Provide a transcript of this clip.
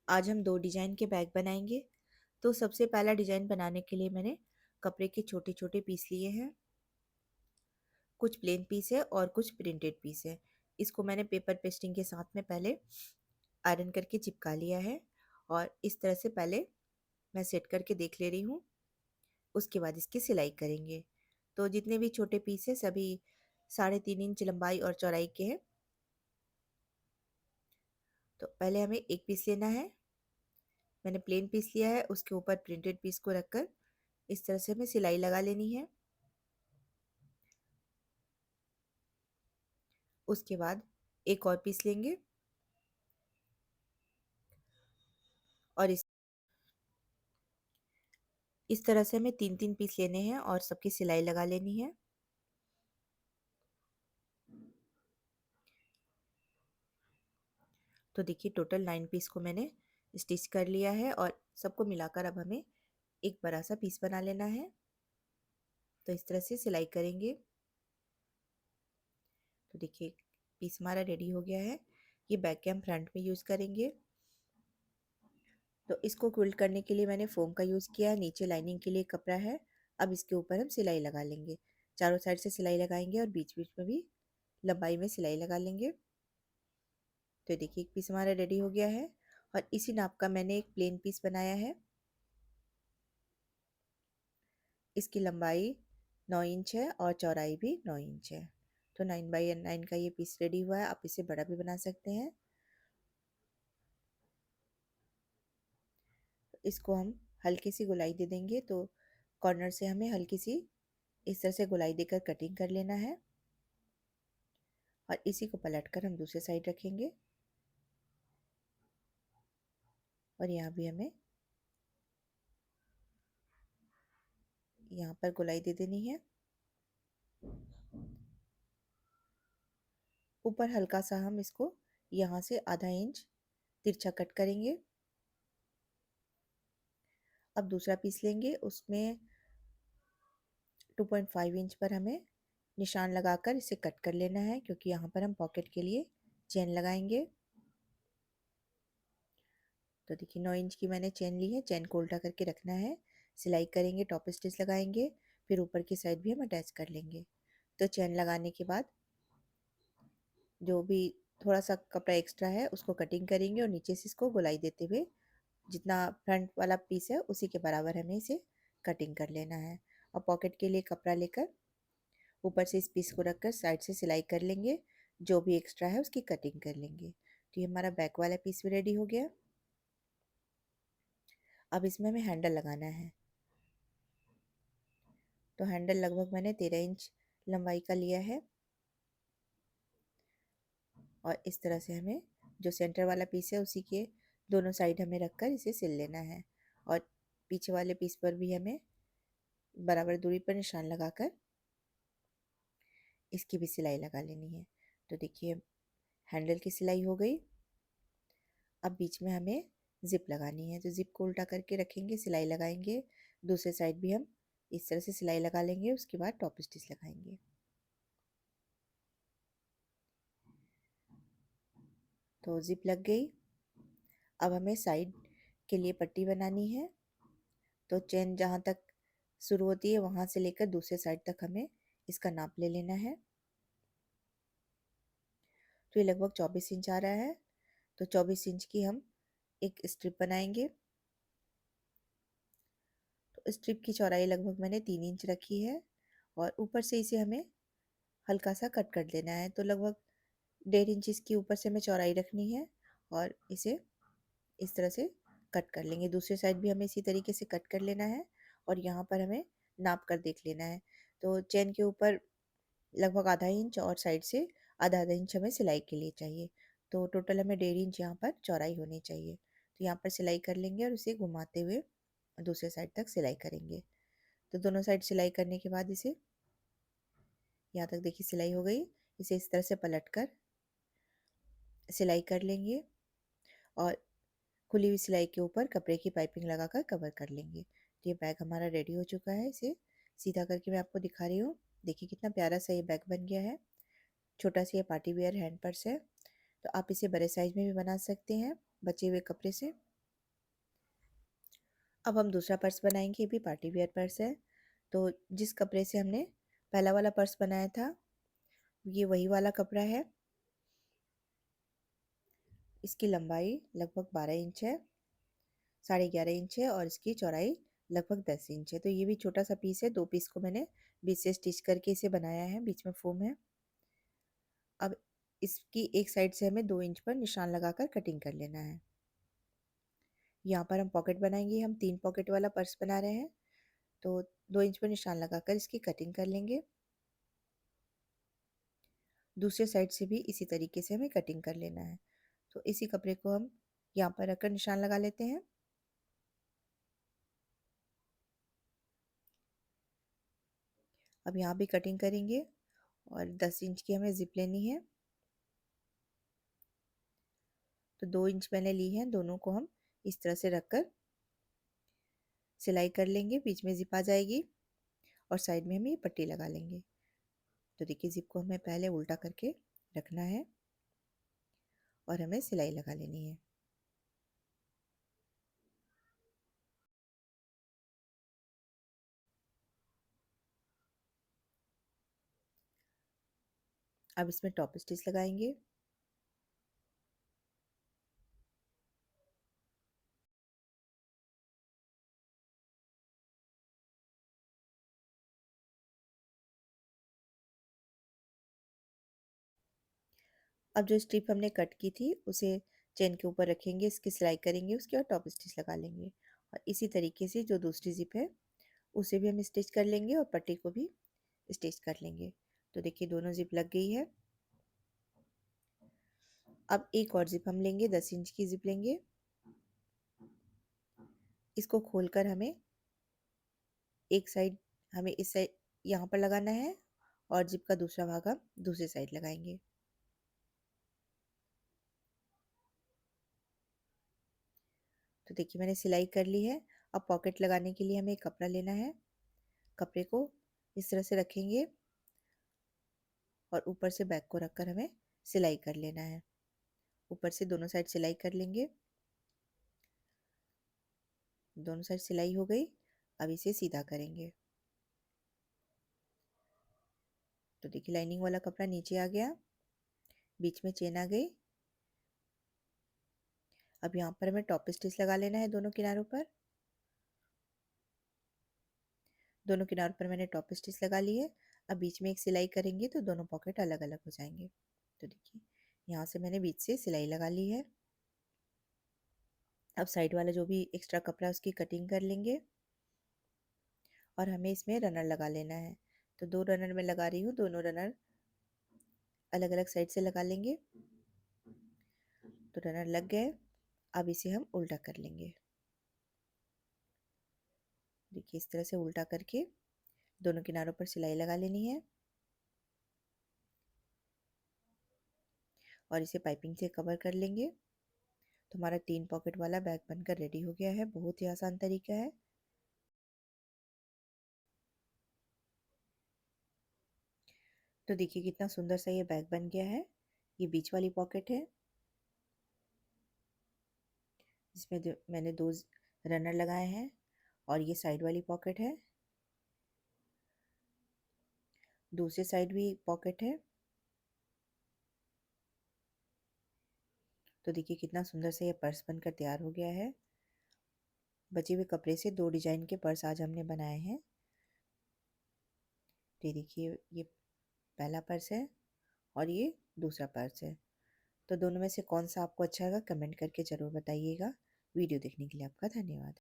आज हम 2 डिज़ाइन के बैग बनाएंगे। तो सबसे पहला डिज़ाइन बनाने के लिए मैंने कपड़े के छोटे छोटे पीस लिए हैं। कुछ प्लेन पीस है और कुछ प्रिंटेड पीस है। इसको मैंने पेपर पेस्टिंग के साथ में पहले आयरन करके चिपका लिया है और इस तरह से पहले मैं सेट करके देख ले रही हूँ। उसके बाद इसकी सिलाई करेंगे। तो जितने भी छोटे पीस है सभी 3.5 इंच लंबाई और चौड़ाई के हैं। तो पहले हमें एक पीस लेना है। मैंने प्लेन पीस लिया है, उसके ऊपर प्रिंटेड पीस को रखकर इस तरह से हमें सिलाई लगा लेनी है। उसके बाद एक और पीस लेंगे और इस तरह से हमें 3-3 पीस लेने हैं और सबकी सिलाई लगा लेनी है। तो देखिए टोटल 9 पीस को मैंने स्टिच कर लिया है और सबको मिलाकर अब हमें एक बड़ा सा पीस बना लेना है। तो इस तरह से सिलाई करेंगे। तो देखिए पीस हमारा रेडी हो गया है। ये बैक के हम फ्रंट में यूज़ करेंगे। तो इसको क्विल्ट करने के लिए मैंने फोम का यूज़ किया है। नीचे लाइनिंग के लिए कपड़ा है। अब इसके ऊपर हम सिलाई लगा लेंगे। चारों साइड से सिलाई लगाएंगे और बीच बीच में भी लंबाई में सिलाई लगा लेंगे। तो देखिए एक पीस हमारा रेडी हो गया है और इसी नाप का मैंने एक प्लेन पीस बनाया है। इसकी लंबाई 9 इंच है और चौड़ाई भी 9 इंच है। तो 9x9 का ये पीस रेडी हुआ है। आप इसे बड़ा भी बना सकते हैं। इसको हम हल्की सी गोलाई दे देंगे। तो कॉर्नर से हमें हल्की सी इस तरह से गोलाई देकर कटिंग कर लेना है और इसी को पलटकर हम दूसरे साइड रखेंगे और यहाँ भी हमें यहाँ पर गोलाई दे देनी है। ऊपर हल्का सा हम इसको यहाँ से आधा इंच तिरछा कट करेंगे। अब दूसरा पीस लेंगे, उसमें 2.5 इंच पर हमें निशान लगाकर इसे कट कर लेना है क्योंकि यहाँ पर हम पॉकेट के लिए चेन लगाएंगे। तो देखिए 9 इंच की मैंने चेन ली है। चेन को उल्टा करके रखना है। सिलाई करेंगे, टॉप स्टिच लगाएंगे, फिर ऊपर की साइड भी हम अटैच कर लेंगे। तो चेन लगाने के बाद जो भी थोड़ा सा कपड़ा एक्स्ट्रा है उसको कटिंग करेंगे और नीचे से इसको गोलाई देते हुए जितना फ्रंट वाला पीस है उसी के बराबर हमें इसे कटिंग कर लेना है। और पॉकेट के लिए कपड़ा लेकर ऊपर से इस पीस को रखकर साइड से सिलाई कर लेंगे। जो भी एक्स्ट्रा है उसकी कटिंग कर लेंगे। तो ये हमारा बैक वाला पीस भी रेडी हो गया। अब इसमें हमें हैंडल लगाना है। तो हैंडल लगभग मैंने 13 इंच लंबाई का लिया है और इस तरह से हमें जो सेंटर वाला पीस है उसी के दोनों साइड हमें रखकर इसे सिल लेना है और पीछे वाले पीस पर भी हमें बराबर दूरी पर निशान लगाकर इसकी भी सिलाई लगा लेनी है। तो देखिए हैंडल की सिलाई हो गई। अब बीच में हमें जिप लगानी है। तो जिप को उल्टा करके रखेंगे, सिलाई लगाएंगे। दूसरे साइड भी हम इस तरह से सिलाई लगा लेंगे। उसके बाद टॉप स्टिच लगाएंगे। तो जिप लग गई। अब हमें साइड के लिए पट्टी बनानी है। तो चेन जहाँ तक शुरू होती है वहाँ से लेकर दूसरे साइड तक हमें इसका नाप ले लेना है। तो ये लगभग 24 इंच आ रहा है। तो 24 इंच की हम एक स्ट्रिप बनाएंगे। तो स्ट्रिप की चौड़ाई लगभग मैंने 3 इंच रखी है और ऊपर से इसे हमें हल्का सा कट कर देना है। तो लगभग 1.5 इंच इसकी ऊपर से हमें चौड़ाई रखनी है और इसे इस तरह से कट कर लेंगे। दूसरे साइड भी हमें इसी तरीके से कट कर लेना है और यहाँ पर हमें नाप कर देख लेना है। तो चेन के ऊपर लगभग आधा इंच और साइड से आधा आधा इंच हमें सिलाई के लिए चाहिए। तो टोटल हमें 1.5 इंच यहाँ पर चौड़ाई होनी चाहिए। तो यहाँ पर सिलाई कर लेंगे और इसे घुमाते हुए दूसरे साइड तक सिलाई करेंगे। तो दोनों साइड सिलाई करने के बाद इसे यहाँ तक देखिए सिलाई हो गई। इसे इस तरह से पलट कर सिलाई कर लेंगे और खुली हुई सिलाई के ऊपर कपड़े की पाइपिंग लगाकर कवर कर लेंगे। तो ये बैग हमारा रेडी हो चुका है। इसे सीधा करके मैं आपको दिखा रही हूँ। देखिए कितना प्यारा सा ये बैग बन गया है। छोटा सा ये पार्टी वेयर हैंड पर्स है। तो आप इसे बड़े साइज में भी बना सकते हैं बचे हुए कपड़े से। अब हम दूसरा पर्स बनाएंगे, ये भी पार्टी वेयर पर्स है। तो जिस कपड़े से हमने पहला वाला पर्स बनाया था, ये वही वाला कपड़ा है। इसकी लंबाई लगभग 12 इंच है, 11.5 इंच है, और इसकी चौड़ाई लगभग 10 इंच है। तो ये भी छोटा सा पीस है, 2 पीस को मैंने बीच से स्टिच करके इसे बनाया है, बीच में फोम है। अब इसकी एक साइड से हमें 2 इंच पर निशान लगाकर कटिंग कर लेना है। यहाँ पर हम पॉकेट बनाएंगे, हम 3 पॉकेट वाला पर्स बना रहे हैं। तो 2 इंच पर निशान लगाकर इसकी कटिंग कर लेंगे। दूसरे साइड से भी इसी तरीके से हमें कटिंग कर लेना है। तो इसी कपड़े को हम यहाँ पर रखकर निशान लगा लेते हैं। अब यहाँ भी कटिंग करेंगे, और 10 इंच की हमें जिप लेनी है। तो 2 इंच मैंने ली है, दोनों को हम इस तरह से रखकर सिलाई कर लेंगे। बीच में जिप आ जाएगी, और साइड में हम ये पट्टी लगा लेंगे। तो देखिए, जिप को हमें पहले उल्टा करके रखना है, और हमें सिलाई लगा लेनी है। अब इसमें टॉप स्टिच लगाएंगे। अब जो स्ट्रिप हमने कट की थी, उसे चेन के ऊपर रखेंगे, इसकी सिलाई करेंगे, उसके बाद टॉप स्टिच लगा लेंगे। और इसी तरीके से जो दूसरी जिप है, उसे भी हम स्टिच कर लेंगे, और पट्टी को भी स्टिच कर लेंगे। तो देखिए, दोनों जिप लग गई है। अब एक और जिप हम लेंगे, 10 इंच की जिप लेंगे। इसको खोलकर हमें एक साइड, हमें इस साइड यहाँ पर लगाना है, और जिप का दूसरा भाग हम दूसरी साइड लगाएंगे। तो देखिए, मैंने सिलाई कर ली है। अब पॉकेट लगाने के लिए हमें एक कपड़ा लेना है। कपड़े को इस तरह से रखेंगे, और ऊपर से बैक को रखकर हमें सिलाई कर लेना है। ऊपर से दोनों साइड सिलाई कर लेंगे। दोनों साइड सिलाई हो गई। अब इसे सीधा करेंगे। तो देखिए, लाइनिंग वाला कपड़ा नीचे आ गया, बीच में चेन आ गई। अब यहाँ पर हमें टॉप स्टिच लगा लेना है, दोनों किनारों पर। दोनों किनारों पर मैंने टॉप स्टिच लगा ली है। अब बीच में एक सिलाई करेंगे, तो दोनों पॉकेट अलग अलग हो जाएंगे। तो देखिए, यहाँ से मैंने बीच से सिलाई लगा ली है। अब साइड वाला जो भी एक्स्ट्रा कपड़ा है, उसकी कटिंग कर लेंगे, और हमें इसमें रनर लगा लेना है। तो 2 रनर मैं लगा रही हूँ, दोनों रनर अलग अलग साइड से लगा लेंगे। तो रनर लग गए। अब इसे हम उल्टा कर लेंगे। देखिए, इस तरह से उल्टा करके दोनों किनारों पर सिलाई लगा लेनी है, और इसे पाइपिंग से कवर कर लेंगे। तो हमारा 3 पॉकेट वाला बैग बनकर रेडी हो गया है। बहुत ही आसान तरीका है। तो देखिए, कितना सुंदर सा ये बैग बन गया है। ये बीच वाली पॉकेट है, जिसमें मैंने 2 रनर लगाए हैं, और ये साइड वाली पॉकेट है। दूसरी साइड भी पॉकेट है। तो देखिए, कितना सुंदर सा ये पर्स बनकर तैयार हो गया है। बचे हुए कपड़े से 2 डिजाइन के पर्स आज हमने बनाए हैं। तो ये देखिए, ये पहला पर्स है, और ये दूसरा पर्स है। तो दोनों में से कौन सा आपको अच्छा लगा, कमेंट करके ज़रूर बताइएगा। वीडियो देखने के लिए आपका धन्यवाद।